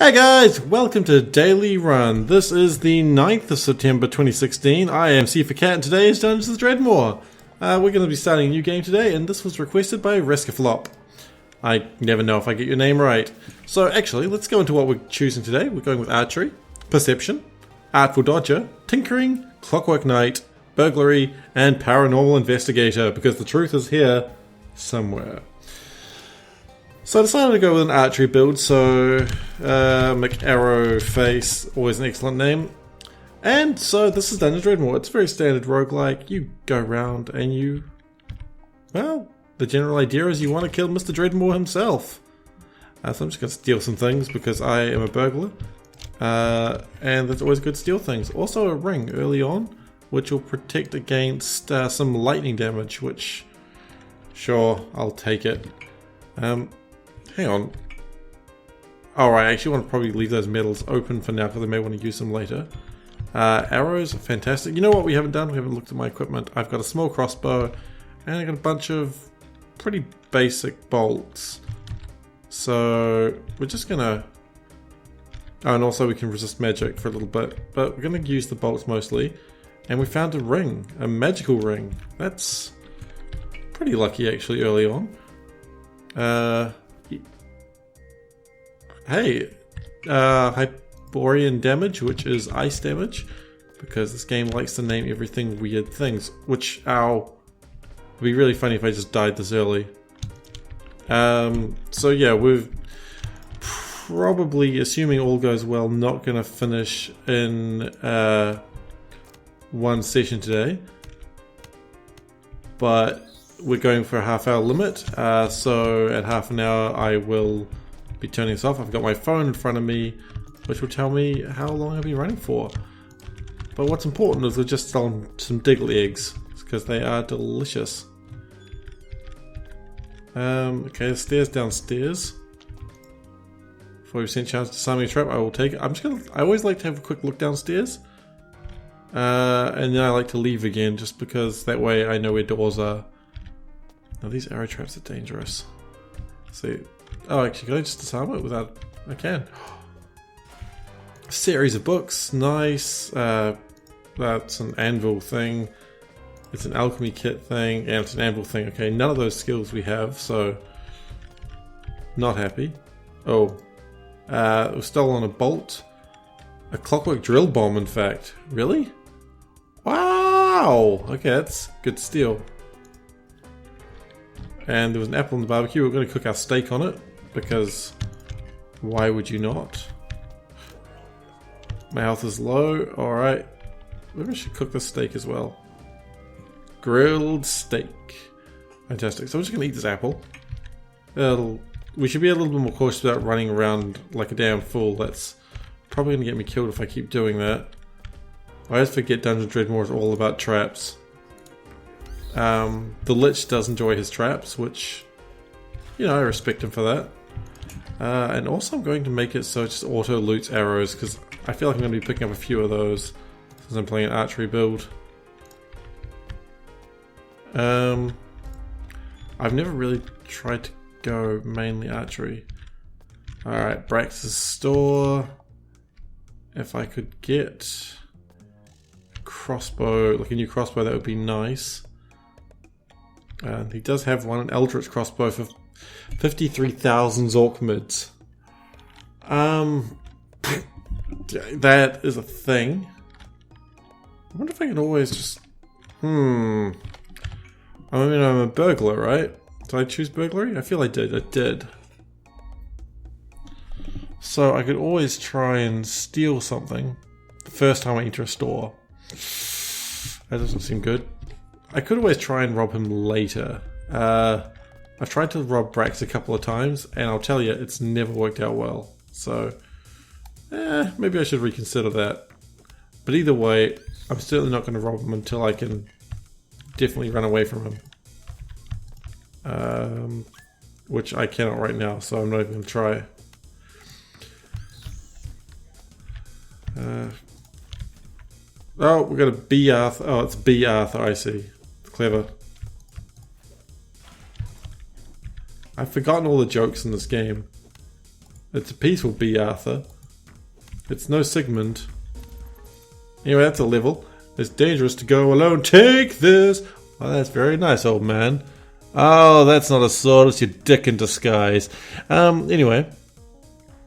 Hey guys, welcome to Daily Run. This is the 9th of September 2016. I am SeiferKatt and today is Dungeons with Dredmor. We're going to be starting a new game today and this was requested by Reskaflop. I never know if I get your name right. So actually, let's go into what we're choosing today. We're going with Archery, Perception, Artful Dodger, Tinkering, Clockwork Knight, Burglary, and Paranormal Investigator, because the truth is here somewhere. So I decided to go with an archery build, so McArrow Face, always an excellent name. And so this is Dungeons Dredmor. It's very standard roguelike. You go around and you... well, the general idea is you want to kill Mr. Dredmor himself. So I'm just going to steal some things because I am a burglar. And it's always good to steal things. Also a ring early on, which will protect against some lightning damage, which... sure, I'll take it. Hang on. Alright, I actually want to probably leave those medals open for now because I may want to use them later. Arrows are fantastic. You know what we haven't done? We haven't looked at my equipment. I've got a small crossbow and I've got a bunch of pretty basic bolts. So we're just gonna... oh, and also we can resist magic for a little bit, but we're gonna use the bolts mostly. And we found a ring, a magical ring. That's pretty lucky actually early on. Hey, Hyperion damage, which is ice damage, because this game likes to name everything weird things, which, ow, would be really funny if I just died this early. So yeah, we're probably, assuming all goes well, not going to finish in one session today, but we're going for a half-hour limit, so at half an hour I will be turning this off. I've got my phone in front of me, which will tell me how long I've been running for. But what's important is we're just selling some Digley eggs, because they are delicious. Okay, the stairs downstairs. 40% chance to summon a trap, I will take it. I always like to have a quick look downstairs. And then I like to leave again, just because that way I know where doors are. Now these arrow traps are dangerous. See, oh actually can I just disarm it without... I can. A series of books, nice. That's an anvil thing. It's an alchemy kit thing, and it's an anvil thing. Okay, none of those skills we have, so... not happy. Oh. We've stolen a bolt. A clockwork drill bomb, in fact. Really? Wow! Okay, that's good to steal. And there was an apple in the barbecue. We're going to cook our steak on it, because why would you not? My health is low. Alright. Maybe I should cook the steak as well. Grilled steak. Fantastic. So I'm just going to eat this apple. We should be a little bit more cautious about running around like a damn fool. That's probably going to get me killed if I keep doing that. I always forget Dungeons Dredmor is all about traps. The Lich does enjoy his traps, which, you know, I respect him for that. And also I'm going to make it so it just auto loots arrows, because I feel like I'm going to be picking up a few of those since I'm playing an archery build. I've never really tried to go mainly archery. Alright, Brax's store. If I could get a crossbow, like a new crossbow, that would be nice. And he does have one, an Eldritch crossbow for 53,000 Zork mids. That is a thing. I wonder if I can always just... I mean, I'm a burglar, right? Did I choose burglary? I feel I did. I did. So I could always try and steal something the first time I enter a store. That doesn't seem good. I could always try and rob him later. I've tried to rob Brax a couple of times, and I'll tell you, it's never worked out well. So, maybe I should reconsider that. But either way, I'm certainly not going to rob him until I can definitely run away from him. Which I cannot right now, so I'm not even going to try. Oh, we've got a B Arthur. Oh, it's B Arthur, I see. Clever. I've forgotten all the jokes in this game. It's a peaceful B, Arthur. It's no Sigmund. Anyway, that's a level. It's dangerous to go alone. Take this! Oh, that's very nice, old man. Oh, that's not a sword, it's your dick in disguise. Anyway.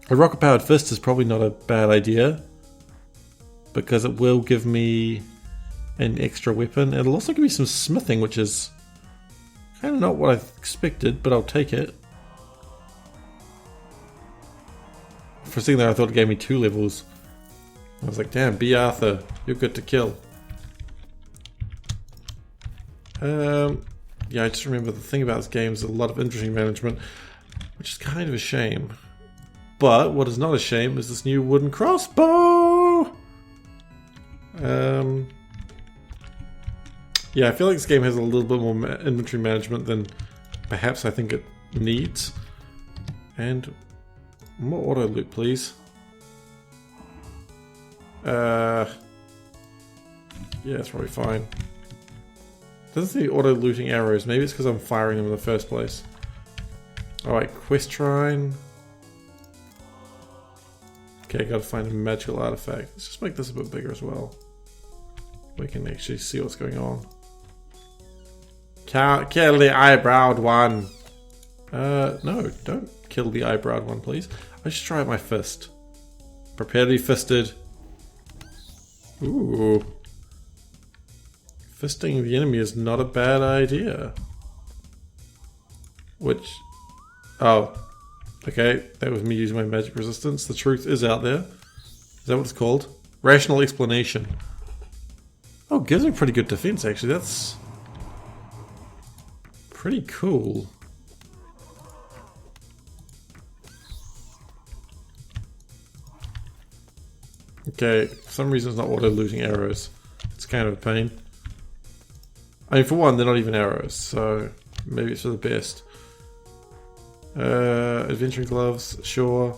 A rocket-powered fist is probably not a bad idea. Because it will give me an extra weapon. It'll also give me some smithing, which is kind of not what I expected, but I'll take it. For a second there, I thought it gave me 2 levels. I was like, damn, B. Arthur, you're good to kill. Yeah, I just remember the thing about this game is a lot of infantry management, which is kind of a shame. But what is not a shame is this new wooden crossbow! Yeah, I feel like this game has a little bit more inventory management than perhaps I think it needs. And more auto loot, please. Yeah, it's probably fine. Doesn't see auto looting arrows. Maybe it's because I'm firing them in the first place. Alright, quest shrine. Okay, gotta find a magical artifact. Let's just make this a bit bigger as well. We can actually see what's going on. Kill the eyebrowed one! No, don't kill the eyebrowed one, please. I should try out my fist. Prepare to be fisted. Ooh. Fisting the enemy is not a bad idea. Which... Oh. Okay, that was me using my magic resistance. The truth is out there. Is that what it's called? Rational explanation. Oh, gives me pretty good defense actually. That's pretty cool. Okay, for some reason it's not auto looting arrows. It's kind of a pain. I mean, for one, they're not even arrows, so maybe it's for the best. Adventuring gloves, sure.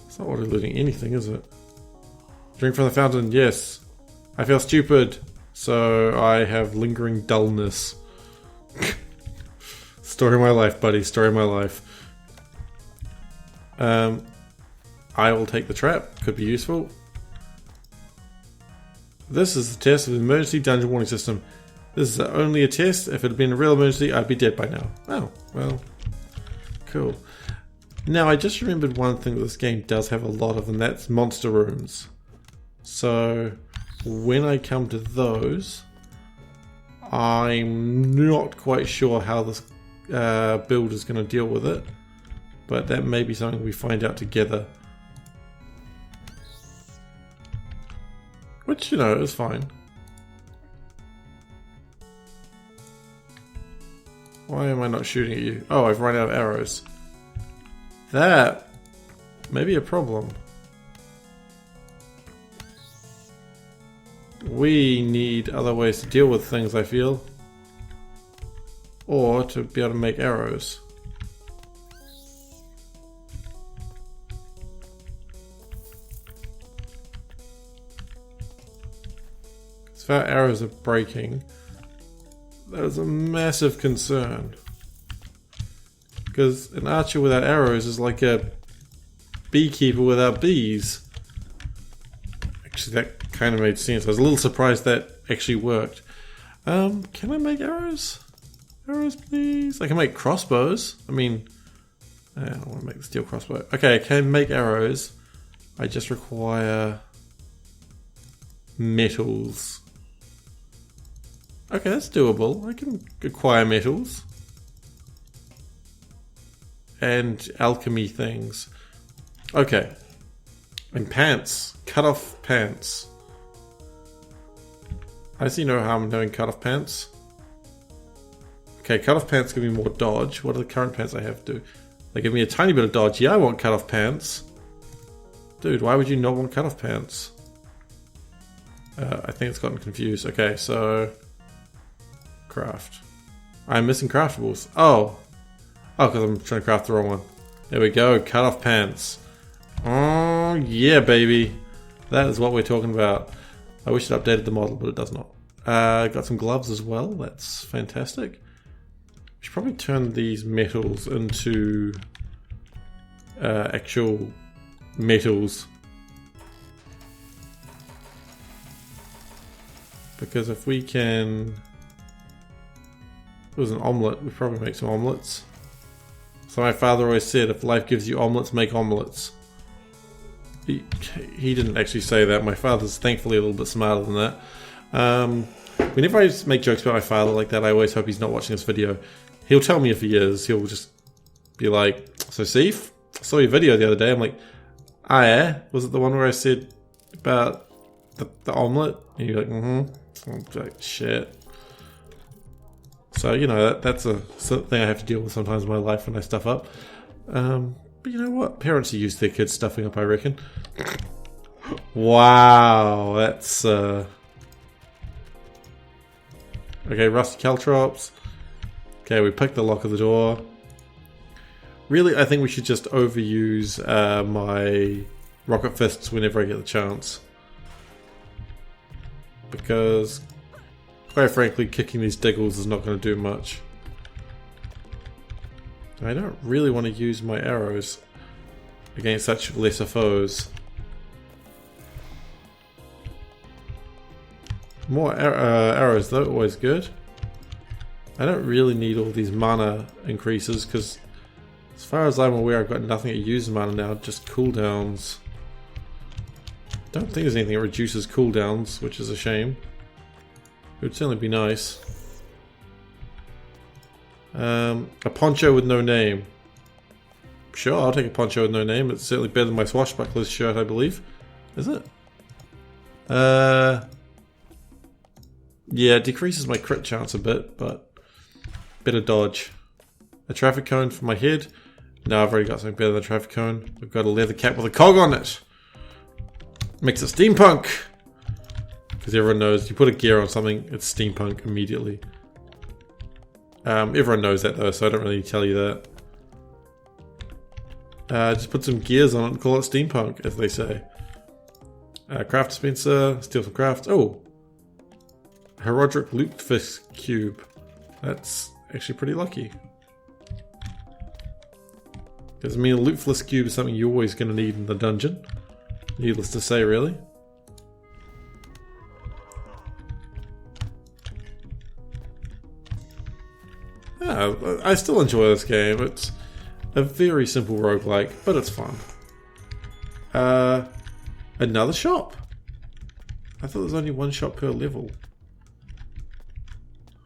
It's not auto looting anything, is it? Drink from the fountain, yes. I feel stupid, so I have lingering dullness. Story of my life, buddy. Story of my life. I will take the trap. Could be useful. This is the test of the emergency dungeon warning system. This is only a test. If it had been a real emergency, I'd be dead by now. Oh, well. Cool. Now, I just remembered one thing that this game does have a lot of, and that's monster rooms. So, when I come to those, I'm not quite sure how this build is going to deal with it. But that may be something we find out together. Which, you know, is fine. Why am I not shooting at you? Oh, I've run out of arrows. That may be a problem. We need other ways to deal with things, I feel. Or to be able to make arrows. If our arrows are breaking, that is a massive concern. Because an archer without arrows is like a beekeeper without bees. Actually, that kind of made sense. I was a little surprised that actually worked. Can I make arrows? Arrows, please? I can make crossbows. I mean, I don't want to make the steel crossbow. Okay, I can make arrows. I just require metals. Okay, that's doable. I can acquire metals. And alchemy things. Okay. And pants. Cut off pants. I see no harm in doing cut off pants. Okay, cut off pants give me more dodge. What do the current pants I have do? They give me a tiny bit of dodge. Yeah, I want cut off pants. Dude, why would you not want cut off pants? I think it's gotten confused. Okay, so... Craft. I'm missing craftables. Oh, because I'm trying to craft the wrong one. There we go. Cut off pants. Oh, yeah, baby. That is what we're talking about. I wish it updated the model, but it does not. Got some gloves as well. That's fantastic. We should probably turn these metals into actual metals. Because if we can... If it was an omelette, we'd probably make some omelettes. So my father always said, if life gives you omelettes, make omelettes. He didn't actually say that. My father's thankfully a little bit smarter than that. Whenever I make jokes about my father like that, I always hope he's not watching this video. He'll tell me if he is. He'll just be like, so Seif, I saw your video the other day. I'm like, ah yeah? Was it the one where I said about the omelette? And you're like, mm-hmm. I'm like, shit. So, you know, that's a thing I have to deal with sometimes in my life when I stuff up. But you know what? Parents are used to their kids stuffing up, I reckon. Wow, that's... Okay, rusty caltrops. Okay, we picked the lock of the door. Really, I think we should just overuse my rocket fists whenever I get the chance. Because, quite frankly, kicking these diggles is not going to do much. I don't really want to use my arrows against such lesser foes. More arrows though, always good. I don't really need all these mana increases because as far as I'm aware I've got nothing that uses mana now, just cooldowns. Don't think there's anything that reduces cooldowns, which is a shame. It would certainly be nice. A poncho with no name. Sure, I'll take a poncho with no name. It's certainly better than my swashbuckler's shirt, I believe. Is it? Yeah, it decreases my crit chance a bit, but better dodge. A traffic cone for my head. No, I've already got something better than a traffic cone. We've got a leather cap with a cog on it. Makes it steampunk. Because everyone knows, you put a gear on something, it's steampunk immediately. Everyone knows that though, so I don't really tell you that. Just put some gears on it and call it steampunk, as they say. Craft dispenser, steal some craft. Oh! Herodric Lutefisk Cube. That's actually pretty lucky. Because I mean, a Lutefisk Cube is something you're always going to need in the dungeon. Needless to say, really. Yeah, I still enjoy this game. It's a very simple roguelike, but it's fun. Another shop? I thought there was only one shop per level.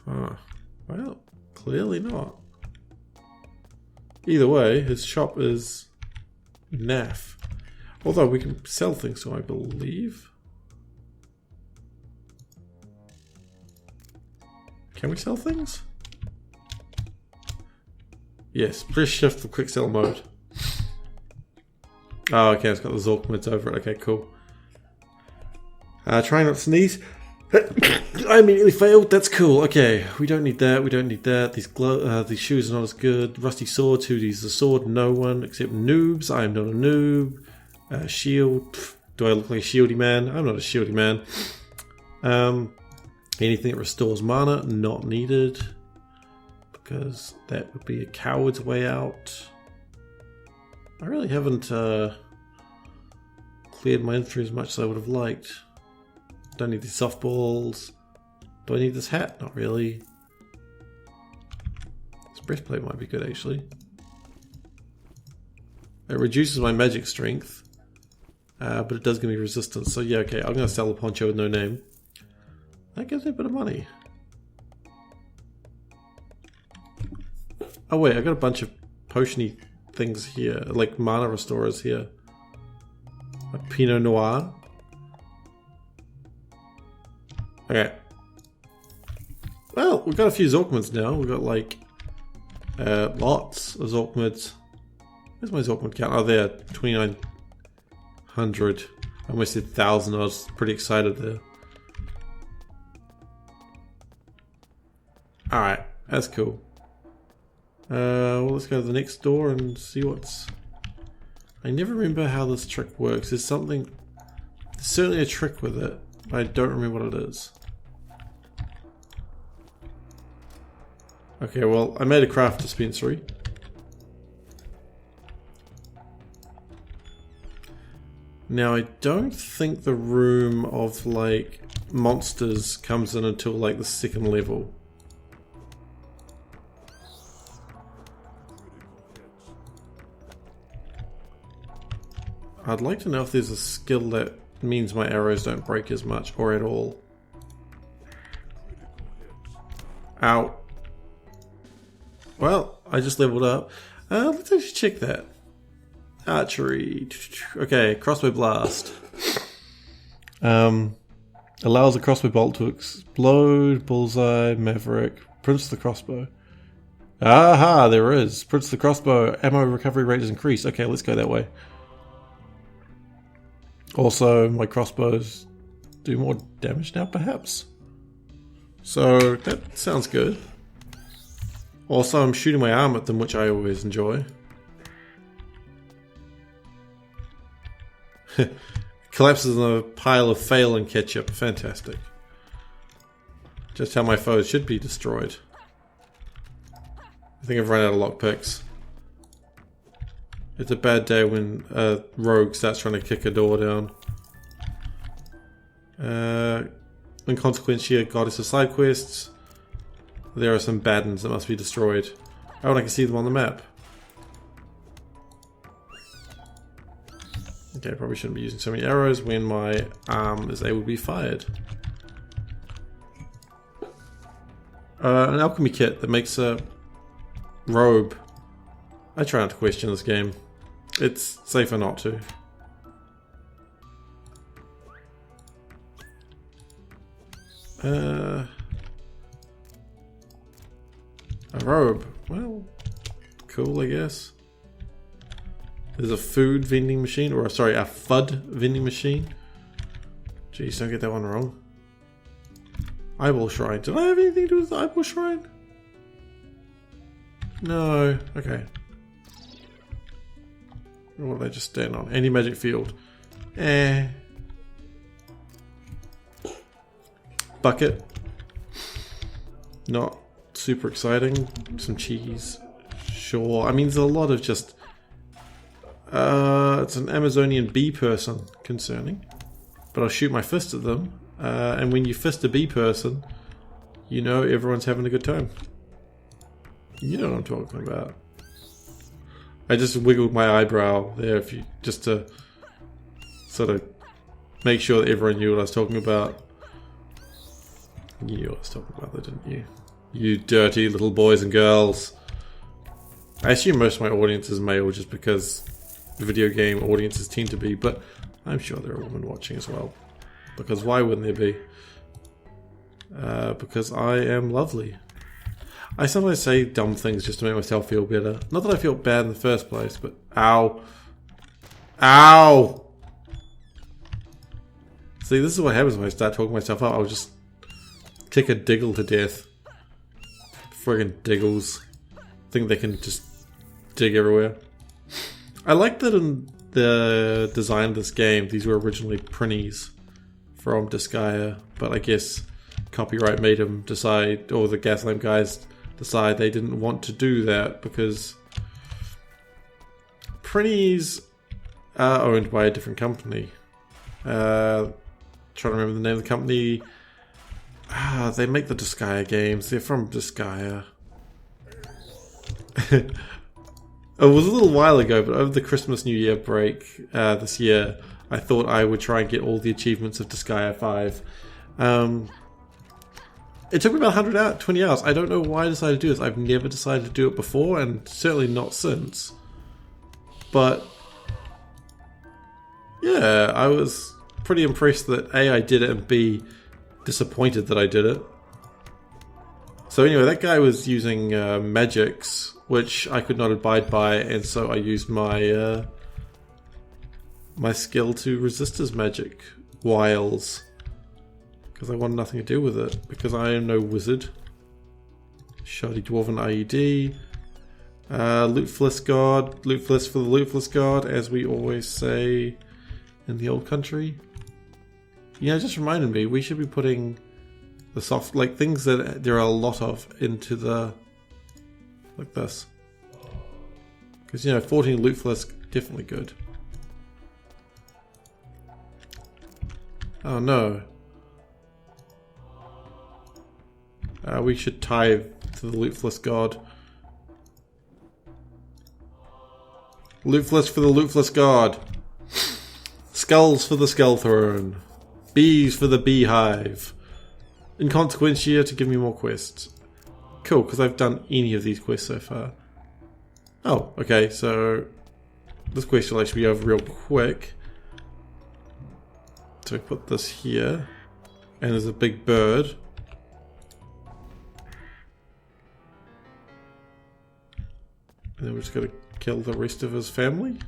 Huh. Well, clearly not. Either way, his shop is naff. Although we can sell things, so I believe. Can we sell things? Yes, press shift for quick sell mode. Oh, okay, it's got the Zork mids over it. Okay, cool. Try not to sneeze. I immediately failed. That's cool. Okay, we don't need that. We don't need that. These shoes are not as good. Rusty sword. Who needs the sword? No one except noobs. I am not a noob. Shield. Do I look like a shieldy man? I'm not a shieldy man. Anything that restores mana, not needed. Because that would be a coward's way out. I really haven't cleared my inventory as much as I would have liked. Don't need these softballs. Do I need this hat? Not really. This breastplate might be good actually. It reduces my magic strength. But it does give me resistance. So yeah, okay, I'm going to sell the poncho with no name. That gives me a bit of money. Oh wait, I got a bunch of potiony things here, like mana restorers here. A Pinot Noir. Okay. Well, we've got a few Zorkmids now. We've got like lots of Zorkmids. Where's my Zorkmid count? Oh, there, 2,900. I almost said 1,000. I was pretty excited there. Alright, that's cool. Well, let's go to the next door and see what's... I never remember how this trick works. There's something... There's certainly a trick with it, but I don't remember what it is. Okay, well, I made a craft dispensary. Now I don't think the room of like monsters comes in until like the second level. I'd like to know if there's a skill that means my arrows don't break as much or at all. Ow. Well, I just leveled up. Let's actually check that. Archery. Okay, crossbow blast. Allows a crossbow bolt to explode. Bullseye, maverick. Prince of the crossbow. Aha, there is. Prince of the crossbow. Ammo recovery rate is increased. Okay, let's go that way. Also, my crossbows do more damage now, perhaps. So, that sounds good. Also, I'm shooting my arm at them, which I always enjoy. Collapses in a pile of fail and ketchup. Fantastic. Just how my foes should be destroyed. I think I've run out of lockpicks. It's a bad day when a rogue starts trying to kick a door down. In consequence, here, goddess of side quests. There are some bad ones that must be destroyed. Oh, and I can see them on the map. Okay, probably shouldn't be using so many arrows when my arm is able to be fired. An alchemy kit that makes a robe. I try not to question this game. It's safer not to. A robe. Well, cool, I guess. There's a food vending machine, or sorry, a FUD vending machine. Jeez, don't get that one wrong. Eyeball Shrine. Did I have anything to do with the Eyeball Shrine? No. Okay. What did I just stand on? Anti-magic field. Bucket. Not super exciting. Some cheese. Sure. I mean, there's a lot of just... it's an Amazonian bee person concerning. But I'll shoot my fist at them. And when you fist a bee person, you know everyone's having a good time. You know what I'm talking about. I just wiggled my eyebrow there if you, just to sort of make sure that everyone knew what I was talking about. You knew what I was talking about, though, didn't you? You dirty little boys and girls. I assume most of my audience is male just because the video game audiences tend to be, but I'm sure there are women watching as well. Because why wouldn't there be? Because I am lovely. I sometimes say dumb things just to make myself feel better. Not that I feel bad in the first place, but ow. Ow! See, this is what happens when I start talking myself up. I'll just kick a diggle to death. Friggin' diggles. Think they can just dig everywhere. I like that in the design of this game, these were originally printies from Disgaea, but I guess copyright made them decide, or the Gaslamp guys decide they didn't want to do that because printies are owned by a different company. Trying to remember the name of the company. They make the Disgaea games. They're from Disgaea. It was a little while ago, but over the Christmas New Year break this year, I thought I would try and get all the achievements of Disgaea 5. It took me about 120 hours. I don't know why I decided to do this. I've never decided to do it before, and certainly not since. But yeah, I was pretty impressed that A, I did it, and B, disappointed that I did it. So anyway, that guy was using magics, which I could not abide by, and so I used my my skill to resist his magic wiles. Because I wanted nothing to do with it, because I am no wizard. Shoddy Dwarven IED. Lootless God. Lootless for the Lootless God, as we always say in the old country. You know, it just reminded me, we should be putting the soft, like things that there are a lot of into the, like this. Because, you know, 14 Lootless, definitely good. Oh no. We should tithe to the lootless god. Lootless for the lootless god. Skulls for the skull throne. Bees for the beehive. Inconsequentia to give me more quests. Cool, because I've done any of these quests so far. Oh, okay, so this quest will actually be over real quick. So I put this here, and there's a big bird. And then we're just going to kill the rest of his family.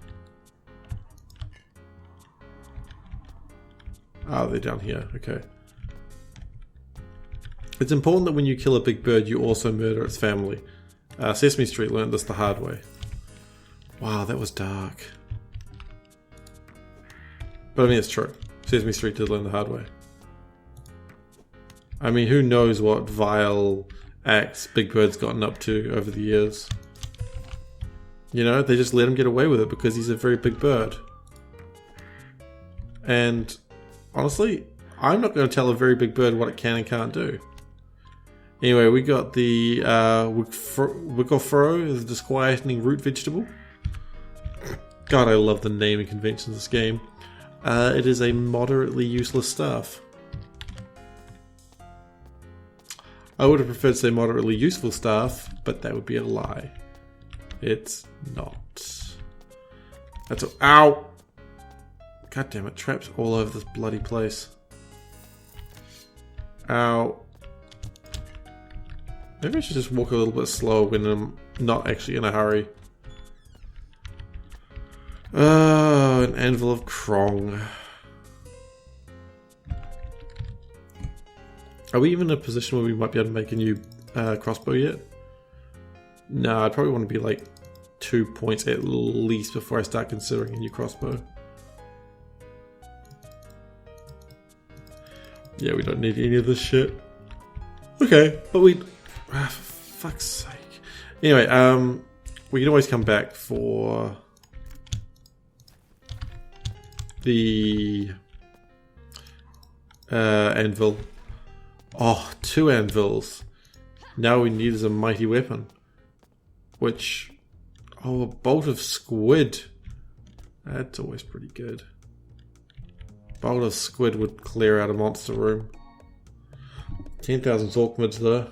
Ah, they're down here, okay. It's important that when you kill a big bird, you also murder its family. Sesame Street learned this the hard way. Wow, that was dark. But I mean, it's true. Sesame Street did learn the hard way. I mean, who knows what vile acts Big Bird's gotten up to over the years. You know, they just let him get away with it because he's a very big bird. And honestly, I'm not going to tell a very big bird what it can and can't do. Anyway, we got the Wicklefro, the disquieting root vegetable. God, I love the naming conventions of this game. It is a moderately useless staff. I would have preferred to say moderately useful staff, but that would be a lie. It's not. That's a— ow! God damn it, traps all over this bloody place. Ow. Maybe I should just walk a little bit slower when I'm not actually in a hurry. Oh, an anvil of Krong. Are we even in a position where we might be able to make a new crossbow yet? No, I'd probably want to be like 2 points at least before I start considering a new crossbow. Yeah, we don't need any of this shit. Okay, but we— for fuck's sake. Anyway, we can always come back for the anvil. Oh, 2 anvils. Now we need is a mighty weapon. Which— oh, a bolt of squid. That's always pretty good. Bolt of squid would clear out a monster room. 10,000 Zorkmids though.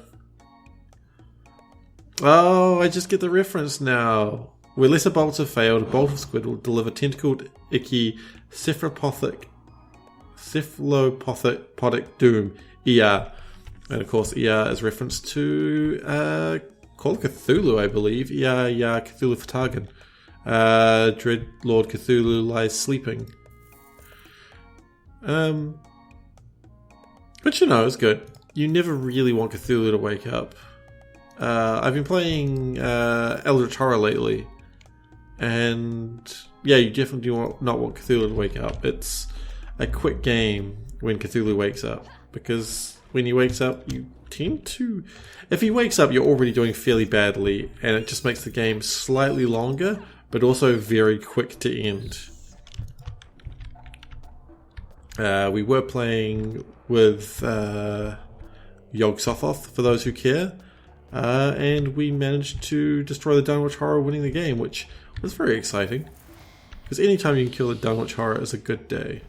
Oh, I just get the reference now. Where lesser bolts have failed, a bolt of squid will deliver tentacled, icky, cephalopathic doom. ER. And of course, ER is reference to Call of Cthulhu, I believe. ER, Cthulhu Fatagan. Dread Lord Cthulhu lies sleeping. But you know, it's good. You never really want Cthulhu to wake up. I've been playing Eldritch Horror lately, and yeah, you definitely do not want Cthulhu to wake up. It's a quick game when Cthulhu wakes up, because when he wakes up, you tend to— if he wakes up, you're already doing fairly badly, and it just makes the game slightly longer, but also very quick to end. We were playing with Yog Sothoth, for those who care, and we managed to destroy the Dunwich Horror, winning the game, which was very exciting, because anytime you can kill the Dunwich Horror is a good day.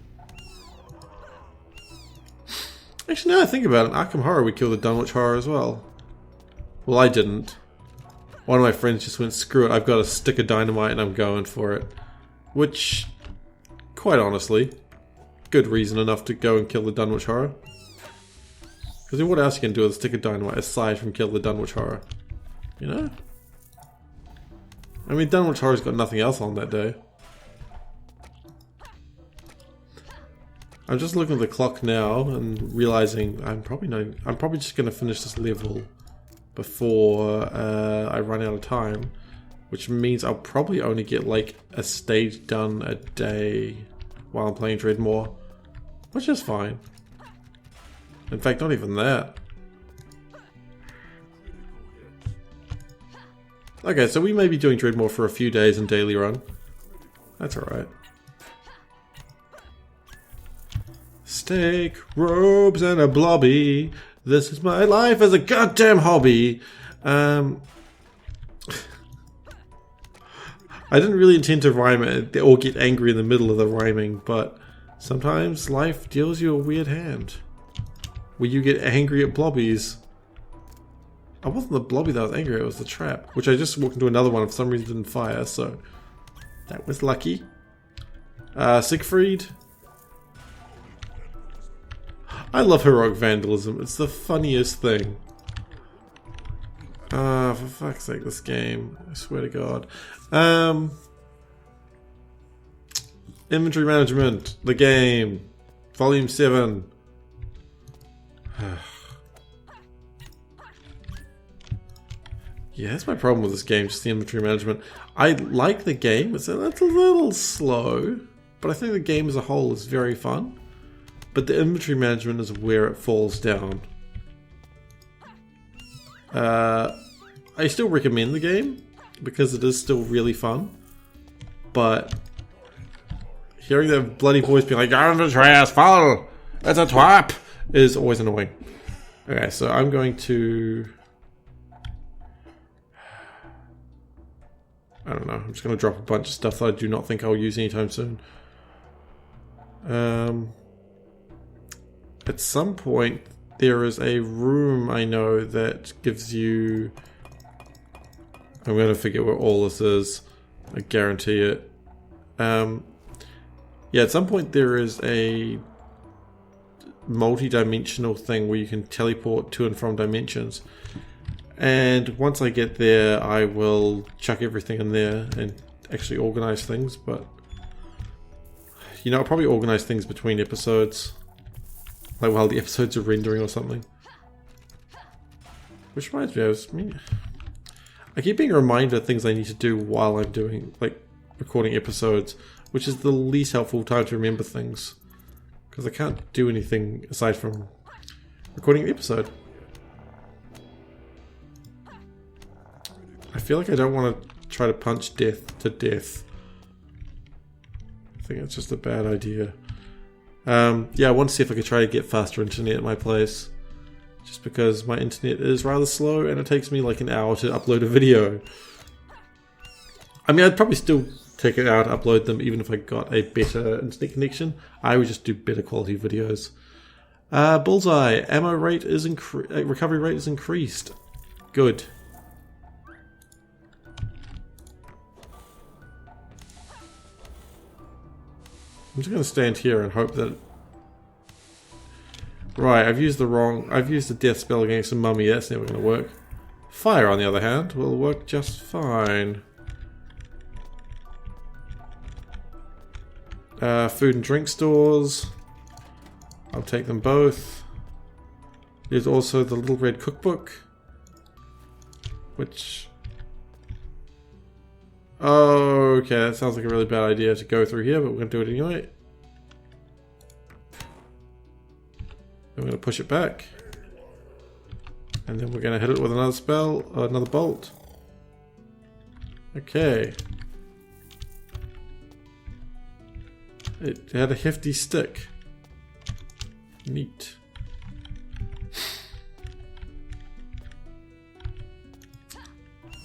Actually, now I think about it, in Arkham Horror we killed the Dunwich Horror as well. Well, I didn't. One of my friends just went, screw it, I've got a stick of dynamite and I'm going for it. Which, quite honestly, good reason enough to go and kill the Dunwich Horror. Because what else you can do with a stick of dynamite aside from kill the Dunwich Horror? You know? I mean, Dunwich Horror's got nothing else on that day. I'm just looking at the clock now and realizing I'm probably just going to finish this level before I run out of time, which means I'll probably only get like a stage done a day while I'm playing Dredmor, which is fine. In fact, not even that. Okay, so we may be doing Dredmor for a few days in daily run. That's alright. Steak, robes, and a blobby. This is my life as a goddamn hobby. I didn't really intend to rhyme it or get angry in the middle of the rhyming, but sometimes life deals you a weird hand. Where you get angry at blobbies. I wasn't the blobby that I was angry at, it was the trap. Which I just walked into another one, for some reason didn't fire, so that was lucky. Siegfried. I love heroic vandalism, it's the funniest thing. For fuck's sake, this game. I swear to God. Inventory management, the game. Volume 7. Yeah, that's my problem with this game, just the inventory management. I like the game, it's a little slow, but I think the game as a whole is very fun. But the inventory management is where it falls down. I still recommend the game, because it is still really fun. But hearing that bloody voice being like, "Inventory is full! It's a trap!" is always annoying. Okay, so I'm going to... I don't know, I'm just going to drop a bunch of stuff that I do not think I'll use anytime soon. At some point, there is a room I know that gives you... I'm going to forget where all this is. I guarantee it. Yeah, at some point there is a multi-dimensional thing where you can teleport to and from dimensions. And once I get there, I will chuck everything in there and actually organize things, but... You know, I'll probably organize things between episodes. Like while the episodes are rendering or something. Which reminds me, I keep being reminded of things I need to do while I'm doing, like, recording episodes, which is the least helpful time to remember things. Because I can't do anything aside from recording the episode. I feel like I don't want to try to punch death to death. I think it's just a bad idea. Yeah, I want to see if I could try to get faster internet at my place. Just because my internet is rather slow and it takes me like an hour to upload a video. I mean, I'd probably still take an hour to upload them even if I got a better internet connection. I would just do better quality videos. Bullseye. Ammo rate is recovery rate is increased. Good. I'm just going to stand here and hope that... Right, I've used the death spell against a mummy, that's never going to work. Fire, on the other hand, will work just fine. Food and drink stores. I'll take them both. There's also the Little Red Cookbook. Which... Oh, okay, that sounds like a really bad idea to go through here, but we're going to do it anyway. Then we're going to push it back. And then we're going to hit it with another spell, another bolt. Okay. It had a hefty stick. Neat.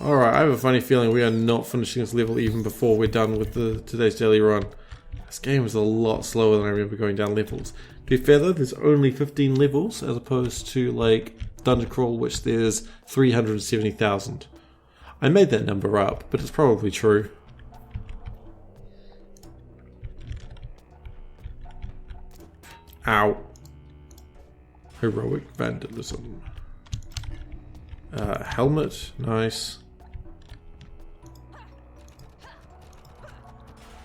Alright, I have a funny feeling we are not finishing this level even before we're done with today's daily run. This game is a lot slower than I remember going down levels. To be fair though, there's only 15 levels as opposed to like Dungeon Crawl, which there's 370,000. I made that number up, but it's probably true. Ow. Heroic vandalism. Helmet, nice.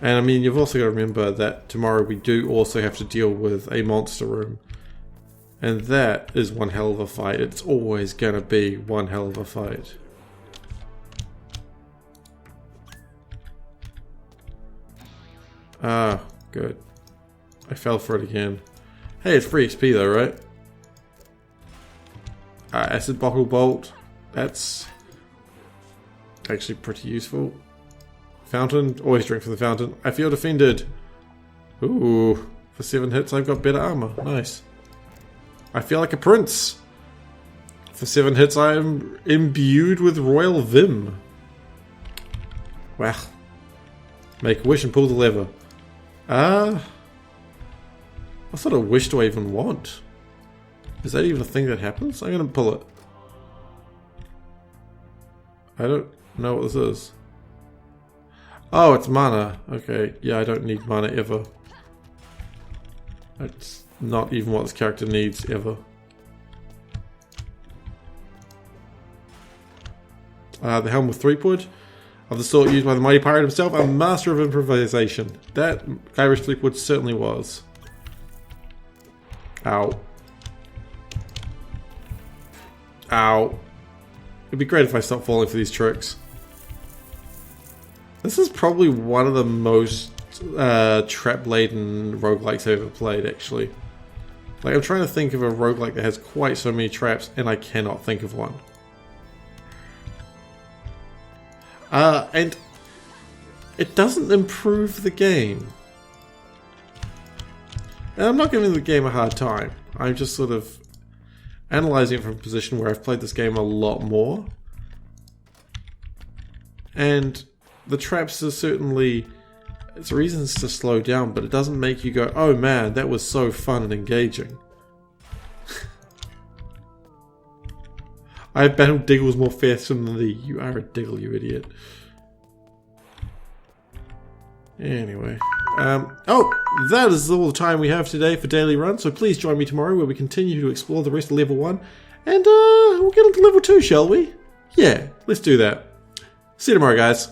And I mean, you've also got to remember that tomorrow we do also have to deal with a monster room. And that is one hell of a fight. It's always gonna be one hell of a fight. Ah, good. I fell for it again. Hey, it's free XP though, right? Acid bottle bolt. That's actually pretty useful. Fountain. Always drink from the fountain. I feel defended. Ooh. For 7 hits, I've got better armor. Nice. I feel like a prince. For 7 hits, I am imbued with royal vim. Wow. Make a wish and pull the lever. What sort of wish do I even want? Is that even a thing that happens? I'm gonna pull it. I don't know what this is. Oh, it's mana. Okay, yeah, I don't need mana ever. That's not even what this character needs ever. The helm with 3-wood. Of the sort used by the mighty pirate himself, a master of improvisation. That Irish 3-wood certainly was. Ow. Ow. It'd be great if I stopped falling for these tricks. This is probably one of the most trap-laden roguelikes I've ever played, actually. Like, I'm trying to think of a roguelike that has quite so many traps, and I cannot think of one. And it doesn't improve the game. And I'm not giving the game a hard time. I'm just sort of analysing it from a position where I've played this game a lot more. And the traps are certainly... it's reasons to slow down, but it doesn't make you go, oh man, that was so fun and engaging. I have battled Diggles more fearsome than thee. You are a Diggle, you idiot. Anyway. Oh, that is all the time we have today for Daily Run, so please join me tomorrow where we continue to explore the rest of Level 1. And we'll get on to Level 2, shall we? Yeah, let's do that. See you tomorrow, guys.